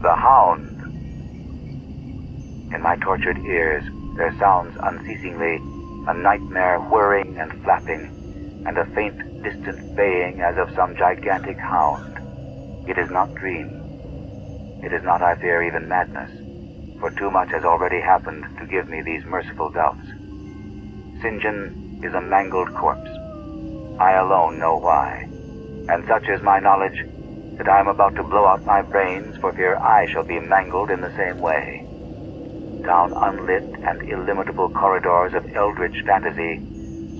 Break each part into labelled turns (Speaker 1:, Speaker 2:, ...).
Speaker 1: The Hound. In my tortured ears, there sounds unceasingly a nightmare whirring and flapping, and a faint, distant baying as of some gigantic hound. It is not dream. It is not, I fear, even madness, for too much has already happened to give me these merciful doubts. St. John is a mangled corpse. I alone know why, and such is my knowledge that I am about to blow out my brains for fear I shall be mangled in the same way. Down unlit and illimitable corridors of eldritch fantasy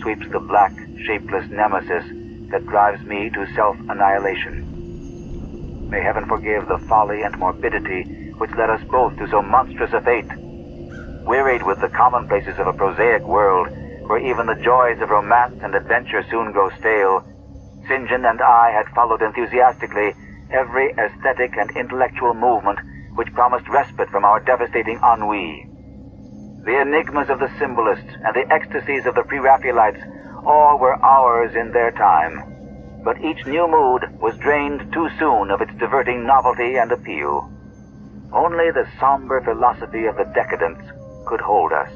Speaker 1: sweeps the black, shapeless nemesis that drives me to self-annihilation. May heaven forgive the folly and morbidity which led us both to so monstrous a fate. Wearied with the commonplaces of a prosaic world, where even the joys of romance and adventure soon grow stale, St. John and I had followed enthusiastically every aesthetic and intellectual movement which promised respite from our devastating ennui. The enigmas of the symbolists and the ecstasies of the pre-Raphaelites, all were ours in their time, but each new mood was drained too soon of its diverting novelty and appeal. Only the somber philosophy of the decadents could hold us,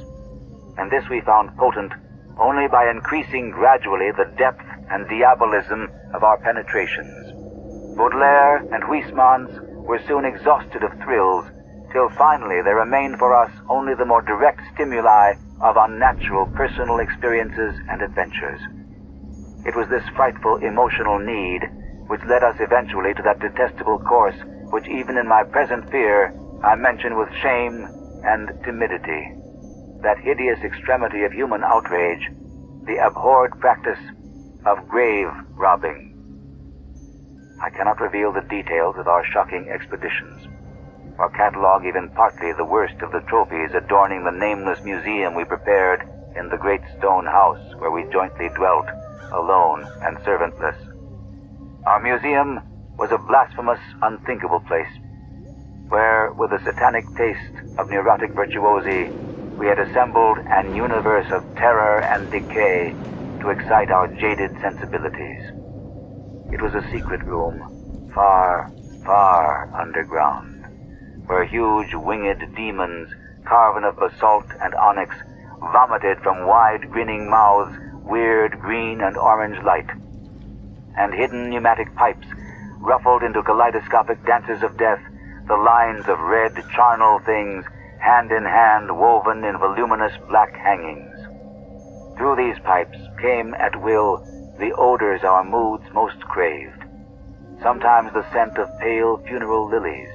Speaker 1: and this we found potent only by increasing gradually the depth and diabolism of our penetrations. Baudelaire and Huysmans were soon exhausted of thrills, till finally there remained for us only the more direct stimuli of unnatural personal experiences and adventures. It was this frightful emotional need which led us eventually to that detestable course which even in my present fear I mention with shame and timidity. That hideous extremity of human outrage, the abhorred practice of grave robbing. I cannot reveal the details of our shocking expeditions, or catalog even partly the worst of the trophies adorning the nameless museum we prepared in the great stone house where we jointly dwelt, alone and servantless. Our museum was a blasphemous, unthinkable place, where, with a satanic taste of neurotic virtuosi, we had assembled an universe of terror and decay to excite our jaded sensibilities. It was a secret room, far, far underground, where huge winged demons, carven of basalt and onyx, vomited from wide grinning mouths weird green and orange light, and hidden pneumatic pipes ruffled into kaleidoscopic dances of death the lines of red charnel things hand in hand woven in voluminous black hangings. Through these pipes came at will the odors our moods most craved, sometimes the scent of pale funeral lilies,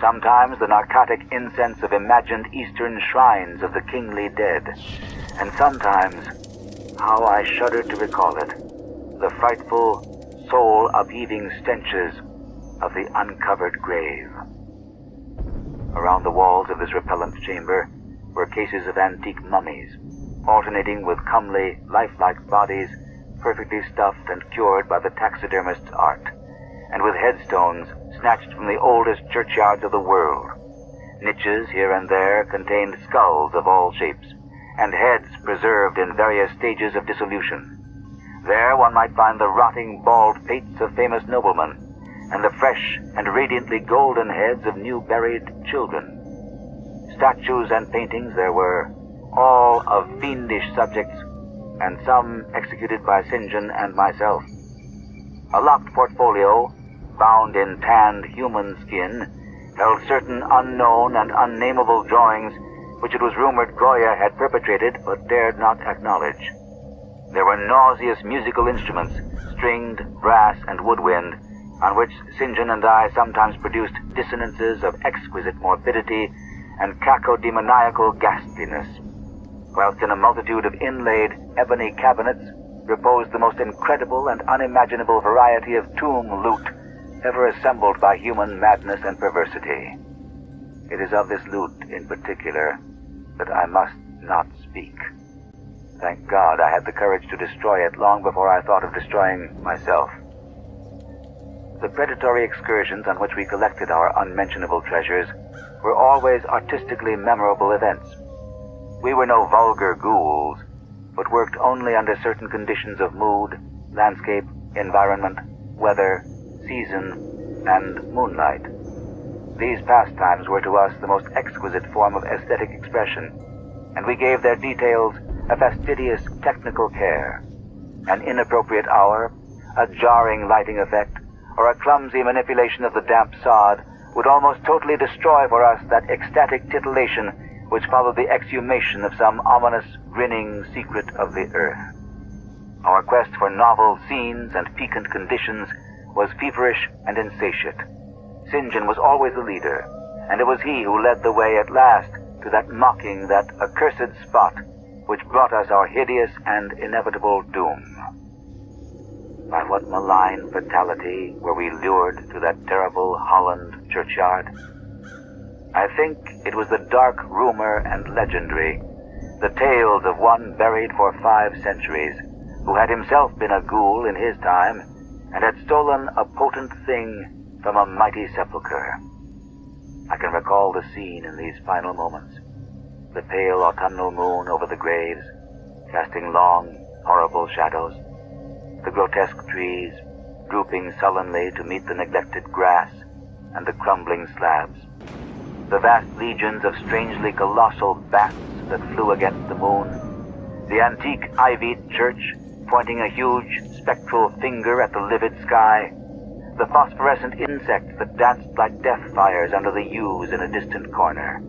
Speaker 1: sometimes the narcotic incense of imagined eastern shrines of the kingly dead, and sometimes, how I shudder to recall it, the frightful, soul-upheaving stenches of the uncovered grave. Around the walls of this repellent chamber were cases of antique mummies, alternating with comely, lifelike bodies perfectly stuffed and cured by the taxidermist's art, and with headstones snatched from the oldest churchyards of the world. Niches here and there contained skulls of all shapes, and heads preserved in various stages of dissolution. There one might find the rotting bald pates of famous noblemen, and the fresh and radiantly golden heads of new buried children. Statues and paintings there were, all of fiendish subjects, and some executed by St. John and myself. A locked portfolio, bound in tanned human skin, held certain unknown and unnameable drawings which it was rumored Goya had perpetrated but dared not acknowledge. There were nauseous musical instruments, stringed, brass, and woodwind, on which St. John and I sometimes produced dissonances of exquisite morbidity and cacodemoniacal ghastliness, whilst in a multitude of inlaid ebony cabinets reposed the most incredible and unimaginable variety of tomb loot ever assembled by human madness and perversity. It is of this loot in particular that I must not speak. Thank God I had the courage to destroy it long before I thought of destroying myself. The predatory excursions on which we collected our unmentionable treasures were always artistically memorable events. We were no vulgar ghouls, but worked only under certain conditions of mood, landscape, environment, weather, season, and moonlight. These pastimes were to us the most exquisite form of aesthetic expression, and we gave their details a fastidious technical care. An inappropriate hour, a jarring lighting effect, or a clumsy manipulation of the damp sod would almost totally destroy for us that ecstatic titillation which followed the exhumation of some ominous, grinning secret of the earth. Our quest for novel scenes and piquant conditions was feverish and insatiate. St. John was always the leader, and it was he who led the way at last to that mocking, that accursed spot which brought us our hideous and inevitable doom. By what malign fatality were we lured to that terrible Holland churchyard? I think it was the dark rumor and legendary, the tales of one buried for 5 centuries, who had himself been a ghoul in his time, and had stolen a potent thing from a mighty sepulchre. I can recall the scene in these final moments. The pale autumnal moon over the graves, casting long, horrible shadows. The grotesque trees, drooping sullenly to meet the neglected grass and the crumbling slabs. The vast legions of strangely colossal bats that flew against the moon. The antique ivied church, pointing a huge spectral finger at the livid sky. The phosphorescent insects that danced like death fires under the yews in a distant corner.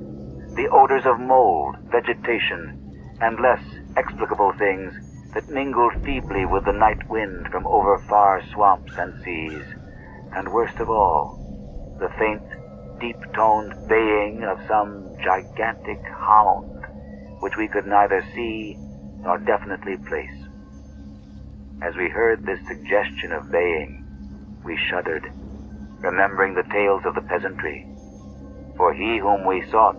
Speaker 1: The odors of mold, vegetation, and less explicable things that mingled feebly with the night wind from over far swamps and seas. And worst of all, the faint, deep-toned baying of some gigantic hound, which we could neither see nor definitely place. As we heard this suggestion of baying, we shuddered, remembering the tales of the peasantry. For he whom we sought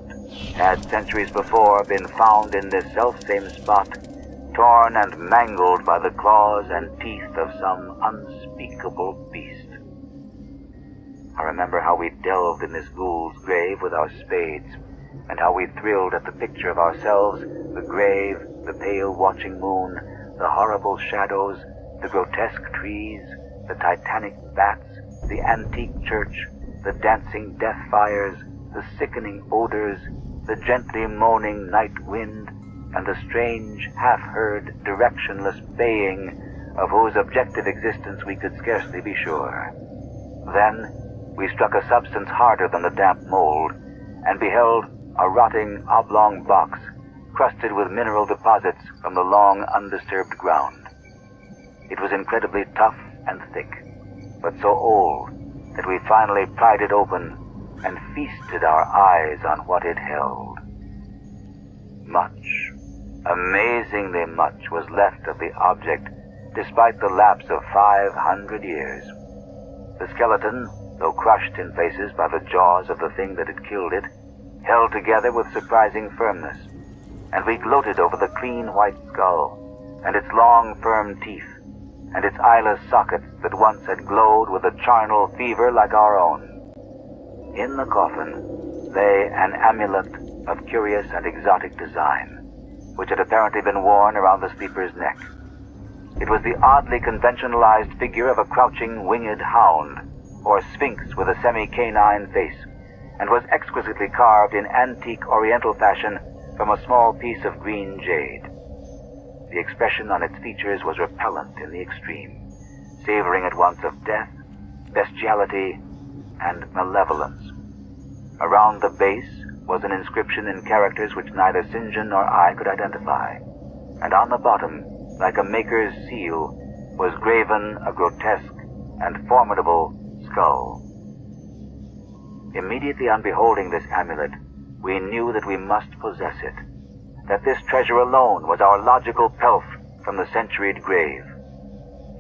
Speaker 1: had centuries before been found in this self-same spot, torn and mangled by the claws and teeth of some unspeakable beast. I remember how we delved in this ghoul's grave with our spades, and how we thrilled at the picture of ourselves, the grave, the pale watching moon, the horrible shadows, the grotesque trees, the titanic bats, the antique church, the dancing death fires, the sickening odors, the gently moaning night wind, and the strange, half-heard, directionless baying of whose objective existence we could scarcely be sure. Then we struck a substance harder than the damp mold, and beheld a rotting oblong box crusted with mineral deposits from the long undisturbed ground. It was incredibly tough and thick, but so old that we finally pried it open and feasted our eyes on what it held. Much, amazingly much, was left of the object despite the lapse of 500 years. The skeleton, though crushed in places by the jaws of the thing that had killed it, held together with surprising firmness, and we gloated over the clean white skull, and its long firm teeth, and its eyeless sockets that once had glowed with a charnel fever like our own. In the coffin lay an amulet of curious and exotic design, which had apparently been worn around the sleeper's neck. It was the oddly conventionalized figure of a crouching winged hound, or sphinx with a semi-canine face, and was exquisitely carved in antique oriental fashion from a small piece of green jade. The expression on its features was repellent in the extreme, savoring at once of death, bestiality, and malevolence. Around the base was an inscription in characters which neither St. John nor I could identify, and on the bottom, like a maker's seal, was graven a grotesque and formidable skull. Immediately on beholding this amulet, we knew that we must possess it, that this treasure alone was our logical pelf from the centuried grave.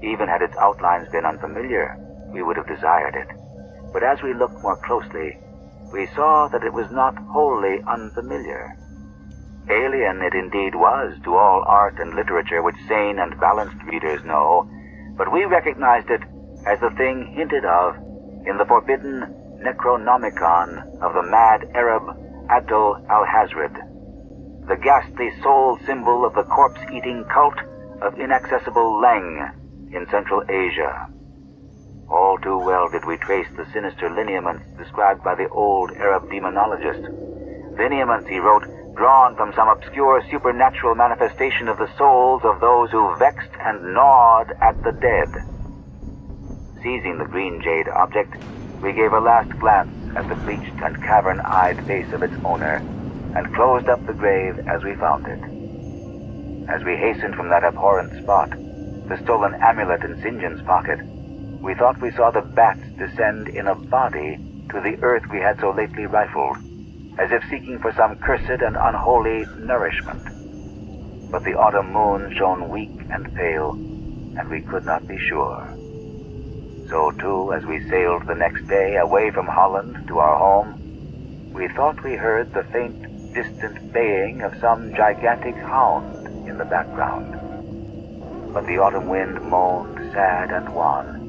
Speaker 1: Even had its outlines been unfamiliar, we would have desired it. But as we looked more closely, we saw that it was not wholly unfamiliar. Alien it indeed was to all art and literature which sane and balanced readers know, but we recognized it as the thing hinted of in the forbidden Necronomicon of the mad Arab Abdul al-Hazred, the ghastly soul symbol of the corpse-eating cult of inaccessible Leng in Central Asia. All too well did we trace the sinister lineaments described by the old Arab demonologist. Lineaments, he wrote, drawn from some obscure supernatural manifestation of the souls of those who vexed and gnawed at the dead. Seizing the green jade object, we gave a last glance at the bleached and cavern-eyed face of its owner, and closed up the grave as we found it. As we hastened from that abhorrent spot, the stolen amulet in St. John's pocket, we thought we saw the bats descend in a body to the earth we had so lately rifled, as if seeking for some cursed and unholy nourishment. But the autumn moon shone weak and pale, and we could not be sure. So too, as we sailed the next day away from Holland to our home, we thought we heard the faint, distant baying of some gigantic hound in the background. But the autumn wind moaned sad and wan,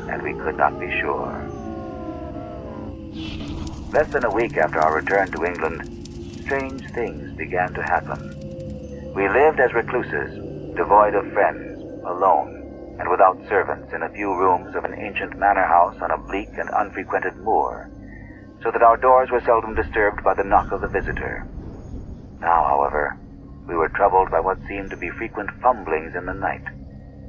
Speaker 1: and we could not be sure. Less than a week after our return to England, strange things began to happen. We lived as recluses, devoid of friends, alone, and without servants in a few rooms of an ancient manor house on a bleak and unfrequented moor, so that our doors were seldom disturbed by the knock of the visitor. Now, however, we were troubled by what seemed to be frequent fumblings in the night,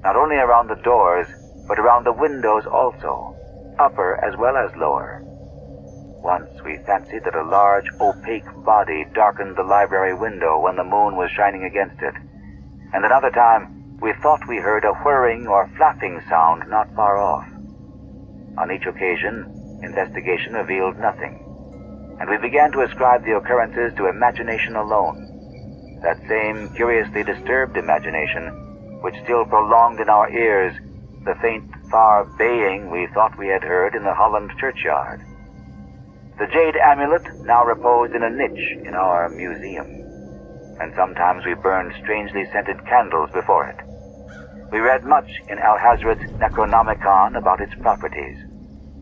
Speaker 1: not only around the doors, but around the windows also, upper as well as lower. Once we fancied that a large, opaque body darkened the library window when the moon was shining against it, and another time we thought we heard a whirring or flapping sound not far off. On each occasion, investigation revealed nothing, and we began to ascribe the occurrences to imagination alone, that same curiously disturbed imagination which still prolonged in our ears the faint, far baying we thought we had heard in the Holland churchyard. The jade amulet now reposed in a niche in our museum, and sometimes we burned strangely scented candles before it. We read much in Alhazred's Necronomicon about its properties,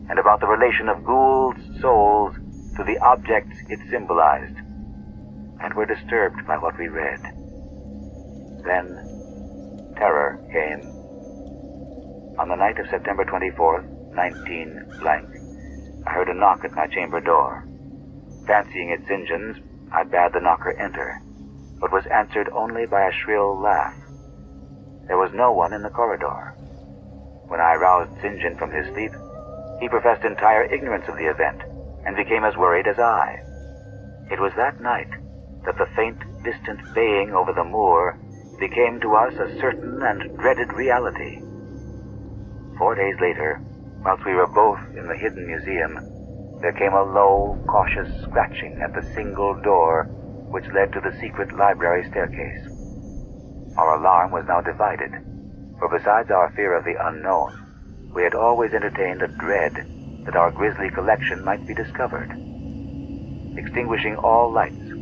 Speaker 1: and about the relation of ghouls' souls to the objects it symbolized, and were disturbed by what we read. Then terror came. On the night of September 24th, 19 I heard a knock at my chamber door. Fancying it St. John's, I bade the knocker enter, but was answered only by a shrill laugh. There was no one in the corridor. When I roused St. John from his sleep, he professed entire ignorance of the event, and became as worried as I. It was that night that the faint, distant baying over the moor became to us a certain and dreaded reality. 4 days later, whilst we were both in the hidden museum, there came a low, cautious scratching at the single door which led to the secret library staircase. Our alarm was now divided, for besides our fear of the unknown, we had always entertained a dread that our grisly collection might be discovered. Extinguishing all lights,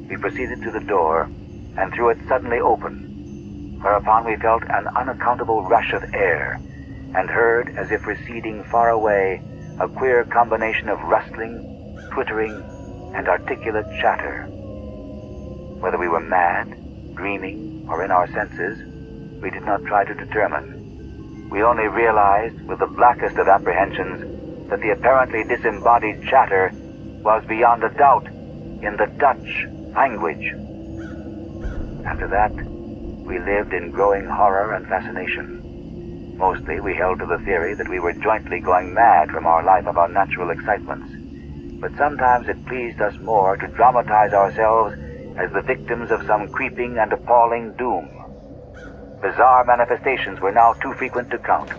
Speaker 1: we proceeded to the door and threw it suddenly open, whereupon we felt an unaccountable rush of air, and heard, as if receding far away, a queer combination of rustling, twittering, and articulate chatter. Whether we were mad, dreaming, or in our senses, we did not try to determine. We only realized, with the blackest of apprehensions, that the apparently disembodied chatter was beyond a doubt in the Dutch language. After that, we lived in growing horror and fascination. Mostly we held to the theory that we were jointly going mad from our life of unnatural excitements, but sometimes it pleased us more to dramatize ourselves as the victims of some creeping and appalling doom. Bizarre manifestations were now too frequent to count.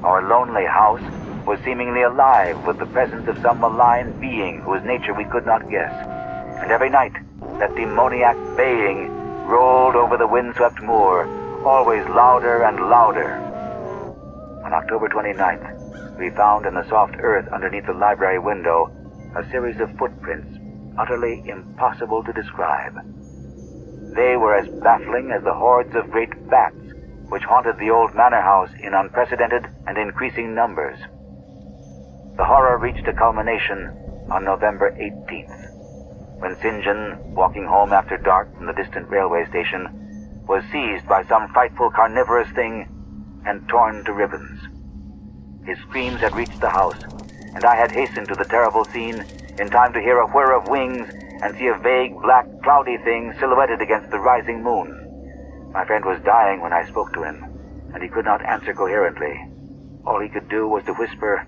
Speaker 1: Our lonely house was seemingly alive with the presence of some malign being whose nature we could not guess, and every night that demoniac baying rolled over the windswept moor, always louder and louder. On October 29th, we found in the soft earth underneath the library window a series of footprints utterly impossible to describe. They were as baffling as the hordes of great bats which haunted the old manor house in unprecedented and increasing numbers. The horror reached a culmination on November 18th, when St. John, walking home after dark from the distant railway station, was seized by some frightful carnivorous thing and torn to ribbons. His screams had reached the house, and I had hastened to the terrible scene in time to hear a whir of wings and see a vague, black, cloudy thing silhouetted against the rising moon. My friend was dying when I spoke to him, and he could not answer coherently. All he could do was to whisper,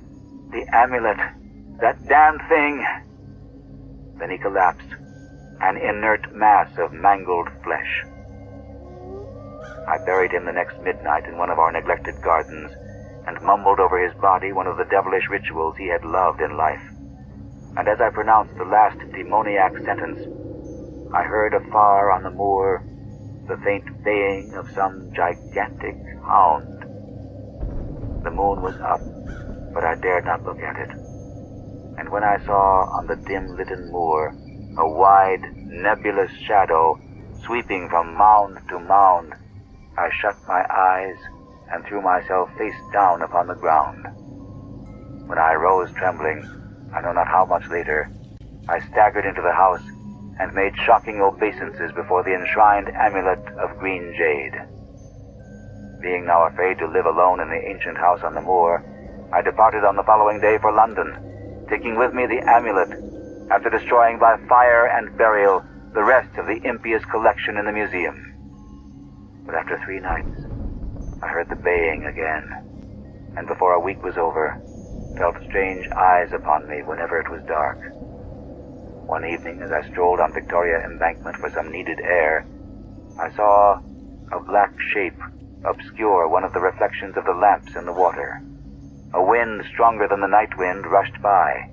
Speaker 1: "The amulet! That damned thing!" Then he collapsed, an inert mass of mangled flesh. I buried him the next midnight in one of our neglected gardens, and mumbled over his body one of the devilish rituals he had loved in life. And as I pronounced the last demoniac sentence, I heard afar on the moor the faint baying of some gigantic hound. The moon was up, but I dared not look at it. And when I saw on the dim-litten moor a wide, nebulous shadow sweeping from mound to mound, I shut my eyes and threw myself face down upon the ground. When I rose trembling, I know not how much later, I staggered into the house and made shocking obeisances before the enshrined amulet of green jade. Being now afraid to live alone in the ancient house on the moor, I departed on the following day for London, taking with me the amulet, after destroying by fire and burial the rest of the impious collection in the museum. But after 3 nights, I heard the baying again, and before a week was over, felt strange eyes upon me whenever it was dark. One evening, as I strolled on Victoria Embankment for some needed air, I saw a black shape obscure one of the reflections of the lamps in the water. A wind stronger than the night wind rushed by,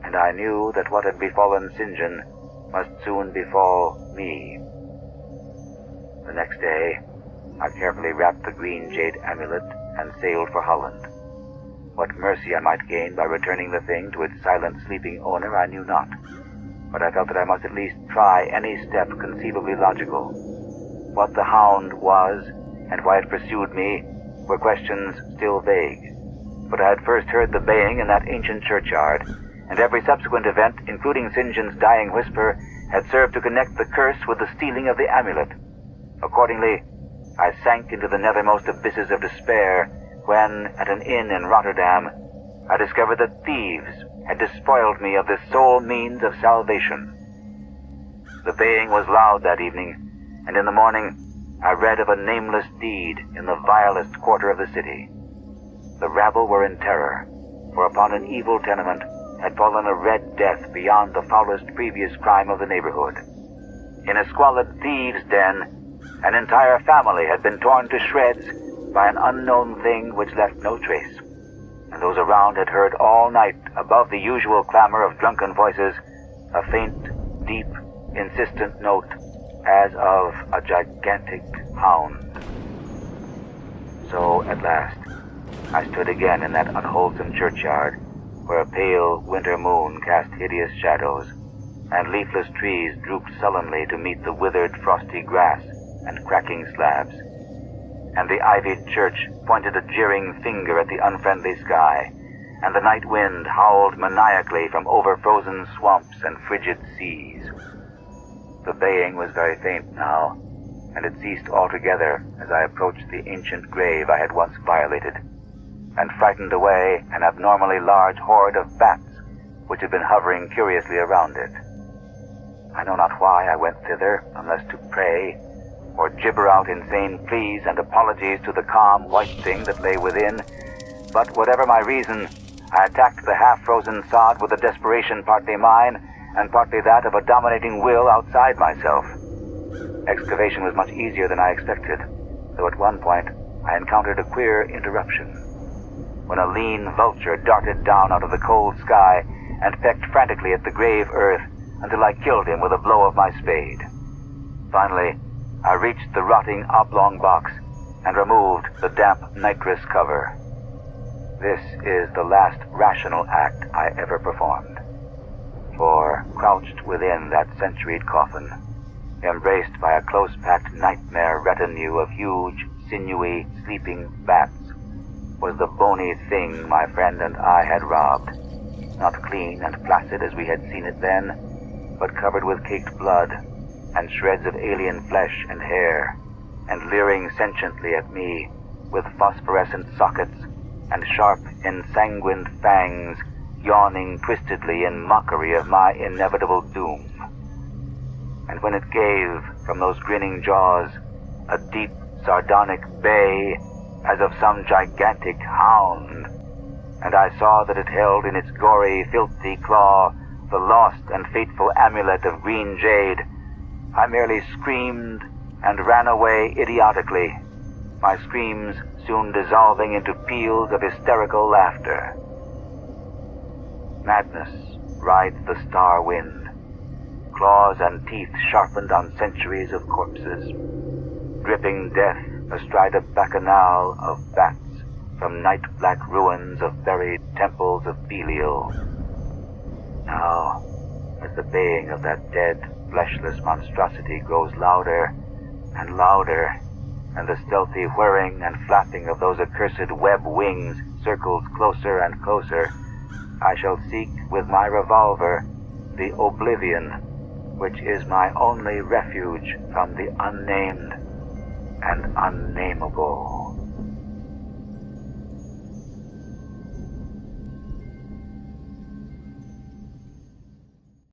Speaker 1: and I knew that what had befallen St. John must soon befall me. The next day, I carefully wrapped the green jade amulet and sailed for Holland. What mercy I might gain by returning the thing to its silent sleeping owner I knew not, but I felt that I must at least try any step conceivably logical. What the hound was, and why it pursued me, were questions still vague. But I had first heard the baying in that ancient churchyard, and every subsequent event, including St. John's dying whisper, had served to connect the curse with the stealing of the amulet. Accordingly, I sank into the nethermost abysses of despair when, at an inn in Rotterdam, I discovered that thieves had despoiled me of this sole means of salvation. The baying was loud that evening, and in the morning I read of a nameless deed in the vilest quarter of the city. The rabble were in terror, for upon an evil tenement had fallen a red death beyond the foulest previous crime of the neighborhood. In a squalid thieves' den, an entire family had been torn to shreds by an unknown thing which left no trace, and those around had heard all night, above the usual clamor of drunken voices, a faint, deep, insistent note as of a gigantic hound. So, at last, I stood again in that unwholesome churchyard, where a pale winter moon cast hideous shadows, and leafless trees drooped sullenly to meet the withered frosty grass and cracking slabs, and the ivied church pointed a jeering finger at the unfriendly sky, and the night wind howled maniacally from over-frozen swamps and frigid seas. The baying was very faint now, and it ceased altogether as I approached the ancient grave I had once violated, and frightened away an abnormally large horde of bats which had been hovering curiously around it. I know not why I went thither, unless to pray, or gibber out insane pleas and apologies to the calm white thing that lay within, but whatever my reason, I attacked the half-frozen sod with a desperation partly mine, and partly that of a dominating will outside myself. Excavation was much easier than I expected, though at one point I encountered a queer interruption, when a lean vulture darted down out of the cold sky and pecked frantically at the grave earth until I killed him with a blow of my spade. Finally, I reached the rotting oblong box and removed the damp nitrous cover. This is the last rational act I ever performed, for crouched within that centuried coffin, embraced by a close-packed nightmare retinue of huge, sinewy, sleeping bats, was the bony thing my friend and I had robbed, not clean and placid as we had seen it then, but covered with caked blood and shreds of alien flesh and hair, and leering sentiently at me with phosphorescent sockets and sharp, ensanguined fangs yawning twistedly in mockery of my inevitable doom. And when it gave from those grinning jaws a deep, sardonic bay as of some gigantic hound, and I saw that it held in its gory, filthy claw the lost and fateful amulet of green jade, I merely screamed and ran away idiotically, my screams soon dissolving into peals of hysterical laughter. Madness rides the star wind, claws and teeth sharpened on centuries of corpses, dripping death astride a bacchanal of bats from night-black ruins of buried temples of Belial. Now, as the baying of that dead, fleshless monstrosity grows louder and louder, and the stealthy whirring and flapping of those accursed web wings circles closer and closer, I shall seek with my revolver the oblivion which is my only refuge from the unnamed and unnameable.